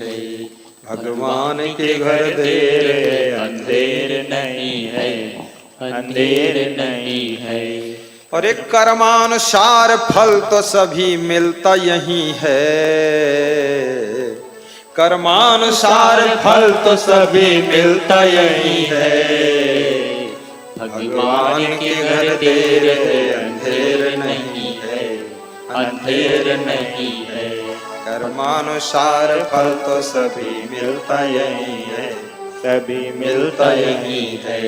भगवान के घर देर है, अंधेर नहीं है, अंधेर नहीं है। और एक कर्मानुसार फल तो सभी मिलता यही है, कर्मानुसार फल तो सभी मिलता यही है। भगवान के घर देर है, अंधेर नहीं है, अंधेर नहीं है। कर्मानुसार फल तो सभी मिलता यही है, सभी मिलता यही है।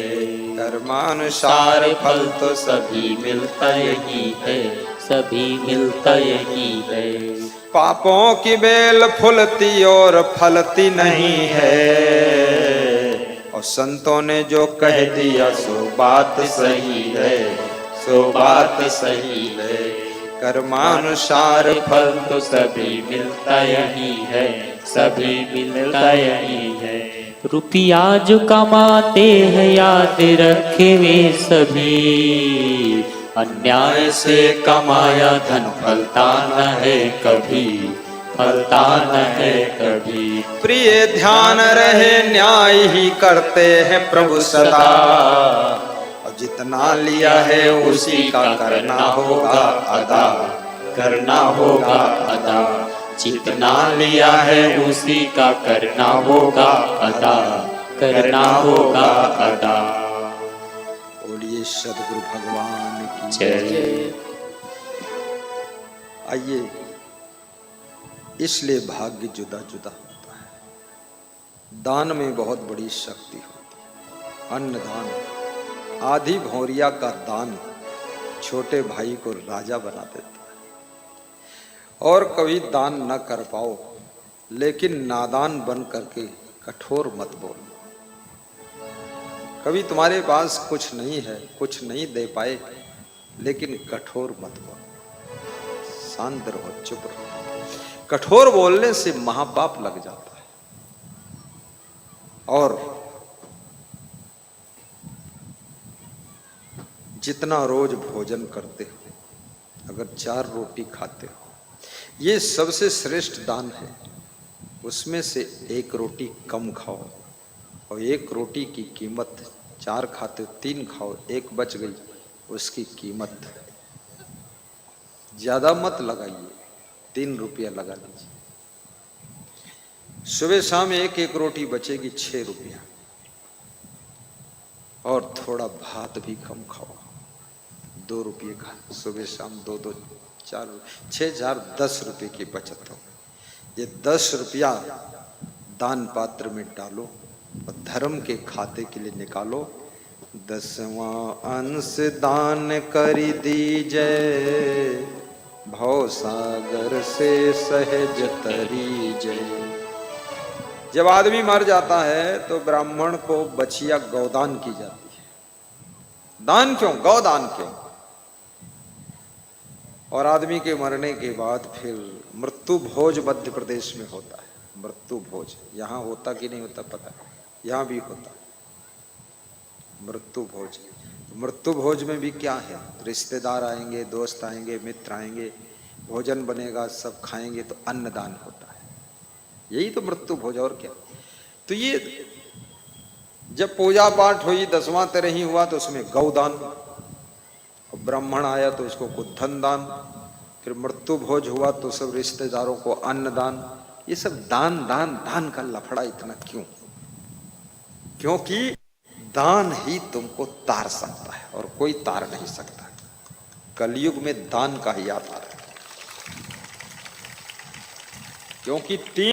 कर्मानुसार फल तो सभी मिलता यही है, सभी मिलता यही है। पापों की बेल फूलती और फलती नहीं है, और संतों ने जो कह दिया सो बात सही है, सो बात सही है। कर्मानुसार फल तो सभी मिलता यही है, सभी मिलता यही है। रुपया जो कमाते हैं याद रखे वे सभी, अन्याय से कमाया धन फलता न है कभी, फलता न है कभी। प्रिय ध्यान रहे न्याय ही करते हैं प्रभु सदा, और जितना लिया है उसी का करना होगा अदा, करना होगा अदा। जितना लिया है उसी का करना होगा अदा, करना होगा अदा। बोलिए सद्गुरु भगवान की जय। आइए, इसलिए भाग्य जुदा जुदा होता है। दान में बहुत बड़ी शक्ति होती है। अन्नदान, आधी भौरिया का दान छोटे भाई को राजा बना देता है। और कभी दान न कर पाओ, लेकिन नादान बन करके कठोर मत बोलो। कभी तुम्हारे पास कुछ नहीं है, कुछ नहीं दे पाए, लेकिन कठोर मत बोलो। शांत रहो, चुप रहो। कठोर बोलने से महापाप लग जाता है। और जितना रोज भोजन करते हो, अगर 4 रोटी खाते हो, ये सबसे श्रेष्ठ दान है। उसमें से 1 रोटी कम खाओ, और 1 रोटी की कीमत 4 खाते हो, 3 खाओ, 1 बच गई, उसकी कीमत ज्यादा मत लगाइए, 3 रुपया लगा लीजिए। सुबह शाम 1-1 रोटी बचेगी, 6 रुपया। और थोड़ा भात भी कम खाओ, 2 रुपये का, सुबह शाम 2-2, 4, 6-4, 10 रुपये की बचत हो। ये 10 रुपया दान पात्र में डालो और धर्म के खाते के लिए निकालो। 10वां अंश दान करी दीजय, भव सागर से सहज तरी जय। जब आदमी मर जाता है तो ब्राह्मण को बछिया गौदान की जाती है। दान क्यों? गौदान क्यों? और आदमी के मरने के बाद फिर मृत्यु भोज मध्य प्रदेश में होता है। मृत्यु भोज यहाँ होता कि नहीं होता पता है? यहाँ भी होता मृत्यु भोज। मृत्यु भोज में भी क्या है? रिश्तेदार आएंगे, दोस्त आएंगे, मित्र आएंगे, भोजन बनेगा, सब खाएंगे, तो अन्नदान होता है। यही तो मृत्यु भोज, और क्या। तो ये जब पूजा पाठ हुई, 10वां तेरही हुआ, तो उसमें गौदान, ब्राह्मण आया तो उसको धन दान, फिर मृत्यु भोज हुआ तो सब रिश्तेदारों को अन्नदान। ये सब दान दान दान का लफड़ा इतना क्यों? क्योंकि दान ही तुमको तार सकता है, और कोई तार नहीं सकता। कलयुग में दान का ही आता है, क्योंकि 3